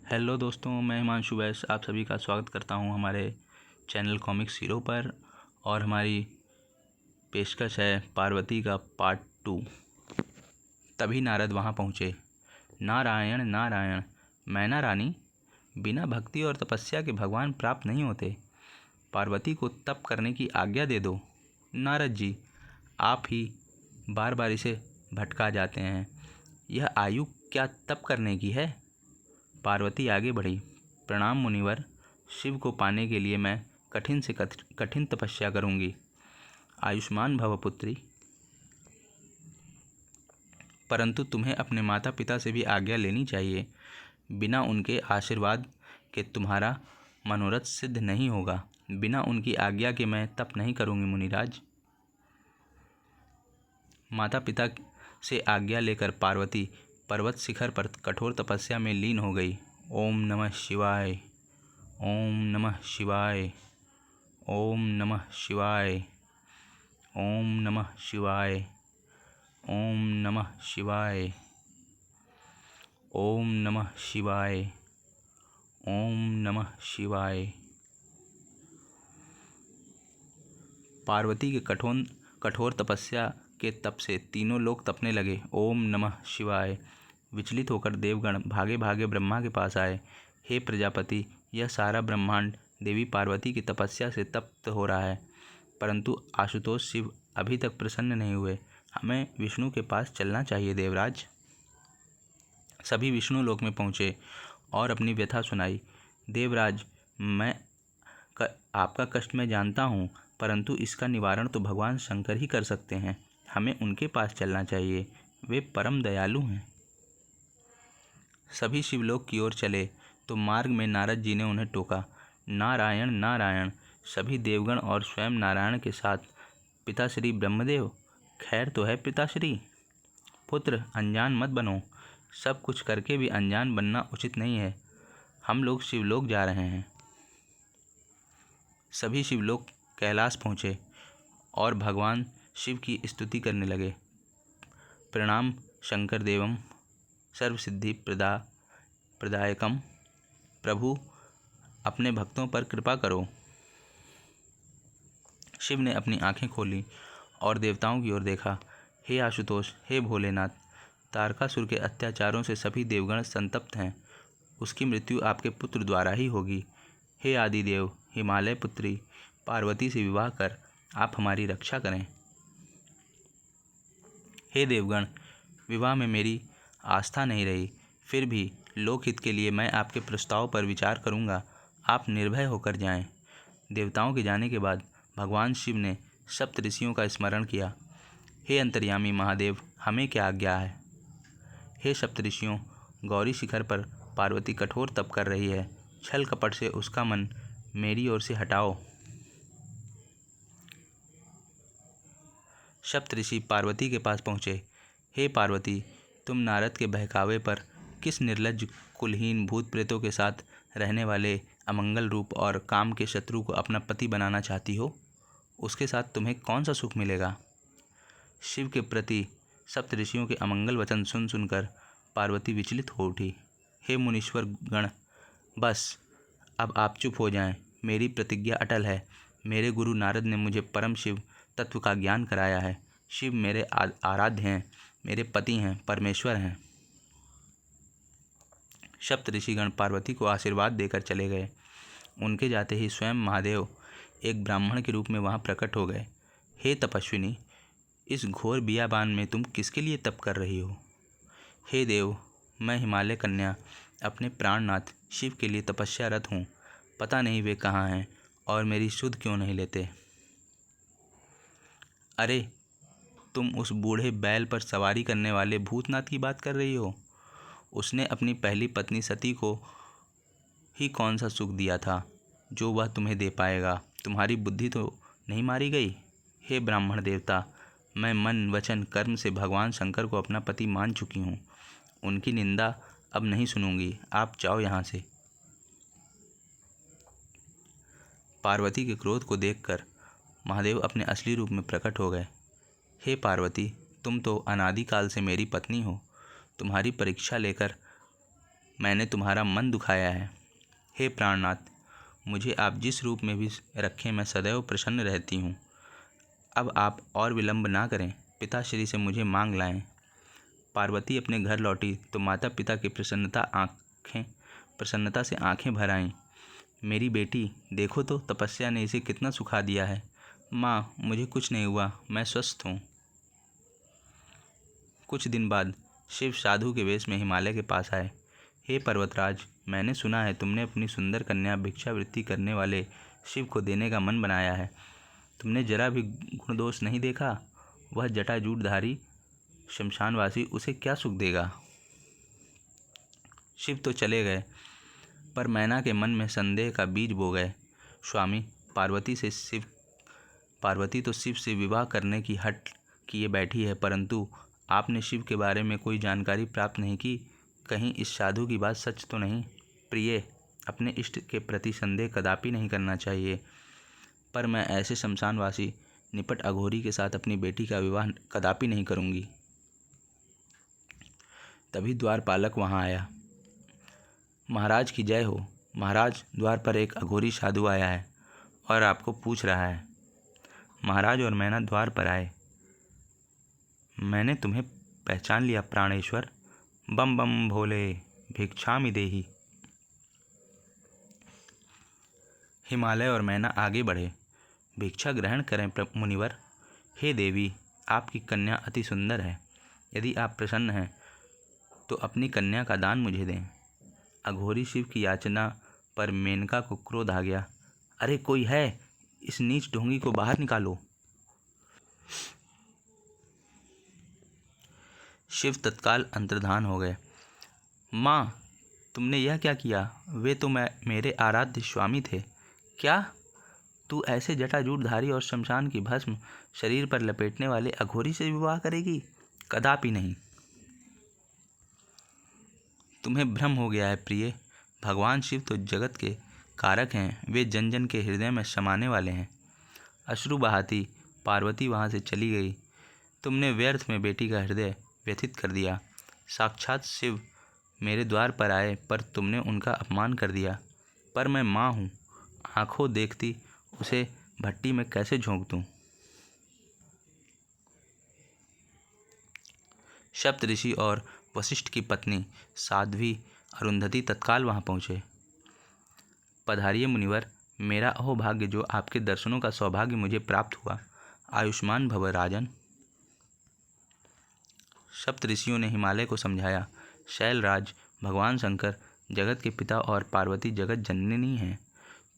Hello दोस्तों, मैं हिमांशु वैस आप सभी का स्वागत करता हूं हमारे चैनल कॉमिक्स हीरो पर। और हमारी पेशकश है पार्वती का पार्ट 2। तभी नारद वहां पहुंचे। नारायण नारायण, मैना रानी, बिना भक्ति और तपस्या के भगवान प्राप्त नहीं होते। पार्वती को तप करने की आज्ञा दे दो। नारद जी, आप ही बार बार इसे भटका जाते हैं। यह आयु क्या तप करने की है? पार्वती आगे बढ़ी। प्रणाम मुनिवर, शिव को पाने के लिए मैं कठिन से कठिन तपस्या करूंगी। आयुष्मान भव पुत्री, परंतु तुम्हें अपने माता पिता से भी आज्ञा लेनी चाहिए। बिना उनके आशीर्वाद के तुम्हारा मनोरथ सिद्ध नहीं होगा। बिना उनकी आज्ञा के मैं तप नहीं करूंगी मुनिराज। माता पिता से आज्ञा लेकर पार्वती पर्वत शिखर पर कठोर तपस्या में लीन हो गई। ओम नमः शिवाय, ओम नमः शिवाय, ओम नमः शिवाय, ओम नमः शिवाय, ओम नमः शिवाय, ओम नमः शिवाय, ओम नमः शिवाय। पार्वती के कठोर तपस्या के तप से तीनों लोग तपने लगे। ओम नमः शिवाय। विचलित होकर देवगण भागे भागे ब्रह्मा के पास आए। हे प्रजापति, यह सारा ब्रह्मांड देवी पार्वती की तपस्या से तप्त हो रहा है, परंतु आशुतोष शिव अभी तक प्रसन्न नहीं हुए। हमें विष्णु के पास चलना चाहिए देवराज। सभी विष्णु लोक में पहुँचे और अपनी व्यथा सुनाई। देवराज, आपका कष्ट मैं जानता हूँ, परंतु इसका निवारण तो भगवान शंकर ही कर सकते हैं। हमें उनके पास चलना चाहिए, वे परम दयालु हैं। सभी शिवलोक की ओर चले तो मार्ग में नारद जी ने उन्हें टोका। नारायण नारायण। सभी देवगण और स्वयं नारायण के साथ पिताश्री ब्रह्मदेव, खैर तो है पिताश्री। पुत्र, अनजान मत बनो। सब कुछ करके भी अनजान बनना उचित नहीं है। हम लोग शिवलोक जा रहे हैं। सभी शिवलोक कैलाश पहुँचे और भगवान शिव की स्तुति करने लगे। प्रणाम शंकर देवम सर्वसिद्धि प्रदायकम। प्रभु, अपने भक्तों पर कृपा करो। शिव ने अपनी आंखें खोली और देवताओं की ओर देखा। हे आशुतोष, हे भोलेनाथ, तारकासुर के अत्याचारों से सभी देवगण संतप्त हैं। उसकी मृत्यु आपके पुत्र द्वारा ही होगी। हे आदिदेव, हिमालय पुत्री पार्वती से विवाह कर आप हमारी रक्षा करें। हे देवगण, विवाह में मेरी आस्था नहीं रही, फिर भी लोकहित के लिए मैं आपके प्रस्ताव पर विचार करूंगा। आप निर्भय होकर जाएं। देवताओं के जाने के बाद भगवान शिव ने सप्तऋषियों का स्मरण किया। हे अंतर्यामी महादेव, हमें क्या आज्ञा है? हे सप्तऋषियों, गौरी शिखर पर पार्वती कठोर तप कर रही है। छल कपट से उसका मन मेरी ओर से हटाओ। सप्तऋषि पार्वती के पास पहुँचे। हे पार्वती, तुम नारद के बहकावे पर किस निर्लज्ज कुलहीन भूत प्रेतों के साथ रहने वाले अमंगल रूप और काम के शत्रु को अपना पति बनाना चाहती हो? उसके साथ तुम्हें कौन सा सुख मिलेगा? शिव के प्रति सप्तऋषियों के अमंगल वचन सुन सुनकर पार्वती विचलित हो उठी। हे मुनीश्वर गण, बस अब आप चुप हो जाएं। मेरी प्रतिज्ञा अटल है। मेरे गुरु नारद ने मुझे परम शिव तत्व का ज्ञान कराया है। शिव मेरे आराध्य हैं, मेरे पति हैं, परमेश्वर हैं। सप्तऋषिगण पार्वती को आशीर्वाद देकर चले गए। उनके जाते ही स्वयं महादेव एक ब्राह्मण के रूप में वहां प्रकट हो गए। हे तपस्विनी, इस घोर बियाबान में तुम किसके लिए तप कर रही हो? हे देव, मैं हिमालय कन्या अपने प्राणनाथ शिव के लिए तपस्यारत हूँ। पता नहीं वे कहाँ हैं और मेरी सुध क्यों नहीं लेते। अरे, तुम उस बूढ़े बैल पर सवारी करने वाले भूतनाथ की बात कर रही हो? उसने अपनी पहली पत्नी सती को ही कौन सा सुख दिया था जो वह तुम्हें दे पाएगा? तुम्हारी बुद्धि तो नहीं मारी गई? हे ब्राह्मण देवता, मैं मन वचन कर्म से भगवान शंकर को अपना पति मान चुकी हूँ। उनकी निंदा अब नहीं सुनूंगी। आप जाओ यहाँ से। पार्वती के क्रोध को देखकर महादेव अपने असली रूप में प्रकट हो गए। हे पार्वती, तुम तो अनादिकाल से मेरी पत्नी हो। तुम्हारी परीक्षा लेकर मैंने तुम्हारा मन दुखाया है। हे प्राणनाथ, मुझे आप जिस रूप में भी रखें मैं सदैव प्रसन्न रहती हूँ। अब आप और विलंब ना करें, पिताश्री से मुझे मांग लाएं। पार्वती अपने घर लौटी तो माता पिता की प्रसन्नता से आंखें भर आईं। मेरी बेटी, देखो तो तपस्या ने इसे कितना सुखा दिया है। माँ, मुझे कुछ नहीं हुआ, मैं स्वस्थ हूँ। कुछ दिन बाद शिव साधु के वेश में हिमालय के पास आए। हे पर्वतराज, मैंने सुना है तुमने अपनी सुंदर कन्या भिक्षावृत्ति करने वाले शिव को देने का मन बनाया है। तुमने जरा भी गुण दोष नहीं देखा। वह जटाजूटधारी शमशानवासी उसे क्या सुख देगा। शिव तो चले गए, पर मैना के मन में संदेह का बीज बो गए। स्वामी, पार्वती तो शिव से विवाह करने की हट किए बैठी है, परंतु आपने शिव के बारे में कोई जानकारी प्राप्त नहीं की। कहीं इस साधु की बात सच तो नहीं। प्रिय, अपने इष्ट के प्रति संदेह कदापि नहीं करना चाहिए, पर मैं ऐसे शमशानवासी निपट अघोरी के साथ अपनी बेटी का विवाह कदापि नहीं करूंगी। तभी द्वारपालक वहां आया। महाराज की जय हो। महाराज, द्वार पर एक अघोरी साधु आया है और आपको पूछ रहा है। महाराज और मैना द्वार पर आए। मैंने तुम्हें पहचान लिया प्राणेश्वर। बम बम भोले, भिक्षामि देहि। हिमालय और मैना आगे बढ़े। भिक्षा ग्रहण करें मुनिवर। हे देवी, आपकी कन्या अति सुंदर है। यदि आप प्रसन्न हैं तो अपनी कन्या का दान मुझे दें। अघोरी शिव की याचना पर मेनका को क्रोध आ गया। अरे, कोई है, इस नीच ढोंगी को बाहर निकालो। शिव तत्काल अंतर्धान हो गए। माँ, तुमने यह क्या किया? वे तो मेरे आराध्य स्वामी थे। क्या तू ऐसे जटाजूटधारी और शमशान की भस्म शरीर पर लपेटने वाले अघोरी से विवाह करेगी? कदापि नहीं। तुम्हें भ्रम हो गया है प्रिय। भगवान शिव तो जगत के कारक हैं। वे जन जन के हृदय में समाने वाले हैं। अश्रु बहाती पार्वती वहाँ से चली गई। तुमने व्यर्थ में बेटी का हृदय व्यथित कर दिया। साक्षात शिव मेरे द्वार पर आए, पर तुमने उनका अपमान कर दिया। पर मैं माँ हूँ, आंखों देखती उसे भट्टी में कैसे झोंक दूँ। सप्त ऋषि और वशिष्ठ की पत्नी साध्वी अरुंधति तत्काल वहाँ पहुँचे। पधारिए मुनिवर, मेरा अहोभाग्य जो आपके दर्शनों का सौभाग्य मुझे प्राप्त हुआ। आयुष्मान भव राजन। सप्त ऋषियों ने हिमालय को समझाया। शैलराज, भगवान शंकर जगत के पिता और पार्वती जगत जननी हैं।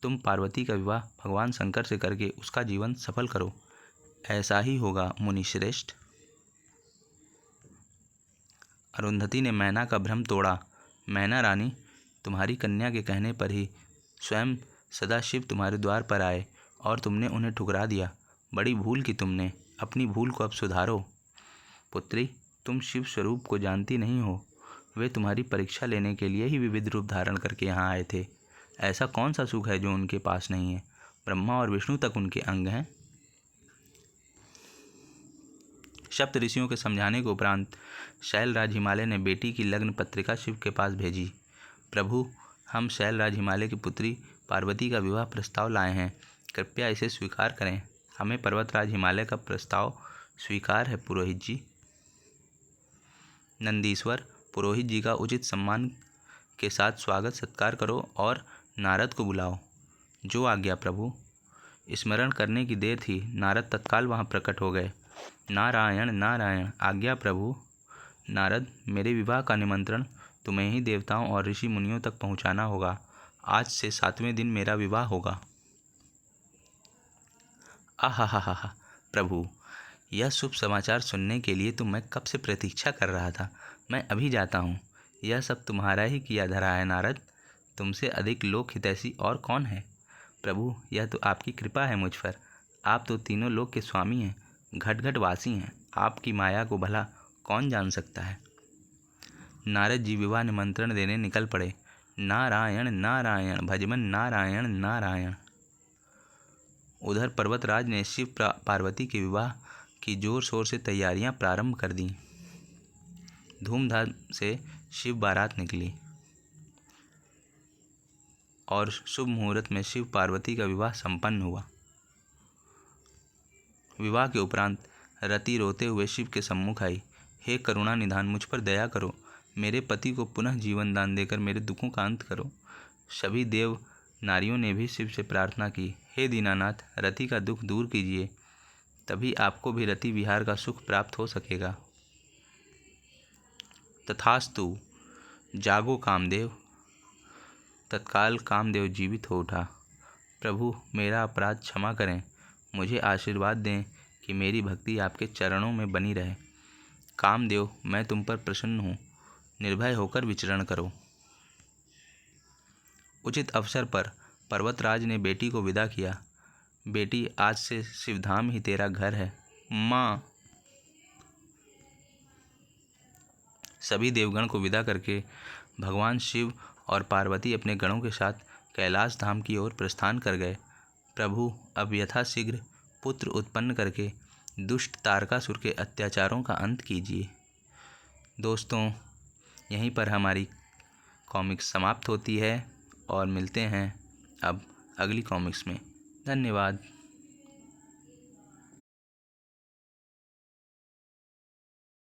तुम पार्वती का विवाह भगवान शंकर से करके उसका जीवन सफल करो। ऐसा ही होगा मुनिश्रेष्ठ। अरुंधति ने मैना का भ्रम तोड़ा। मैना रानी, तुम्हारी कन्या के कहने पर ही स्वयं सदाशिव तुम्हारे द्वार पर आए और तुमने उन्हें ठुकरा दिया। बड़ी भूल की तुमने। अपनी भूल को अब सुधारो। पुत्री, तुम शिव स्वरूप को जानती नहीं हो। वे तुम्हारी परीक्षा लेने के लिए ही विविध रूप धारण करके यहाँ आए थे। ऐसा कौन सा सुख है जो उनके पास नहीं है? ब्रह्मा और विष्णु तक उनके अंग हैं। सप्त ऋषियों के समझाने के उपरांत शैलराज हिमालय ने बेटी की लग्न पत्रिका शिव के पास भेजी। प्रभु, हम शैलराज हिमालय की पुत्री पार्वती का विवाह प्रस्ताव लाए हैं। कृपया इसे स्वीकार करें। हमें पर्वतराज हिमालय का प्रस्ताव स्वीकार है पुरोहित जी। नंदीश्वर, पुरोहित जी का उचित सम्मान के साथ स्वागत सत्कार करो और नारद को बुलाओ। जो आज्ञा प्रभु। स्मरण करने की देर थी, नारद तत्काल वहाँ प्रकट हो गए। नारायण नारायण। आज्ञा प्रभु। नारद, मेरे विवाह का निमंत्रण तुम्हें ही देवताओं और ऋषि मुनियों तक पहुँचाना होगा। आज से 7वें दिन मेरा विवाह होगा। आहा प्रभु, यह शुभ समाचार सुनने के लिए तो मैं कब से प्रतीक्षा कर रहा था। मैं अभी जाता हूँ। यह सब तुम्हारा ही किया धरा है नारद। तुमसे अधिक लोक हितैषी और कौन है? प्रभु, यह तो आपकी कृपा है मुझ पर। आप तो तीनों लोक के स्वामी हैं, घट घट वासी हैं। आपकी माया को भला कौन जान सकता है। नारद जी विवाह निमंत्रण देने निकल पड़े। नारायण नारायण, भजमन नारायण नारायण। उधर पर्वतराज ने शिव पार्वती के विवाह की जोर शोर से तैयारियां प्रारंभ कर दी। धूमधाम से शिव बारात निकली। और शुभ मुहूर्त में शिव पार्वती का विवाह संपन्न हुआ। विवाह के उपरांत रति रोते हुए शिव के सम्मुख आई। हे करुणा निधान, मुझ पर दया करो। मेरे पति को पुनः जीवन दान देकर मेरे दुखों का अंत करो। सभी देव नारियों ने भी शिव से प्रार्थना की, हे दीनानाथ, रति का दुख दूर कीजिए, तभी आपको भी रति विहार का सुख प्राप्त हो सकेगा। तथास्तु। जागो कामदेव। तत्काल कामदेव जीवित हो उठा। प्रभु, मेरा अपराध क्षमा करें, मुझे आशीर्वाद दें कि मेरी भक्ति आपके चरणों में बनी रहे। कामदेव, मैं तुम पर प्रसन्न हूँ, निर्भय होकर विचरण करो। उचित अवसर पर पर्वतराज ने बेटी को विदा किया। बेटी, आज से शिवधाम ही तेरा घर है। माँ। सभी देवगण को विदा करके भगवान शिव और पार्वती अपने गणों के साथ कैलाश धाम की ओर प्रस्थान कर गए। प्रभु, अब यथाशीघ्र पुत्र उत्पन्न करके दुष्ट तारकासुर के अत्याचारों का अंत कीजिए। दोस्तों, यहीं पर हमारी कॉमिक्स समाप्त होती है और मिलते हैं अब अगली कॉमिक्स में। धन्यवाद।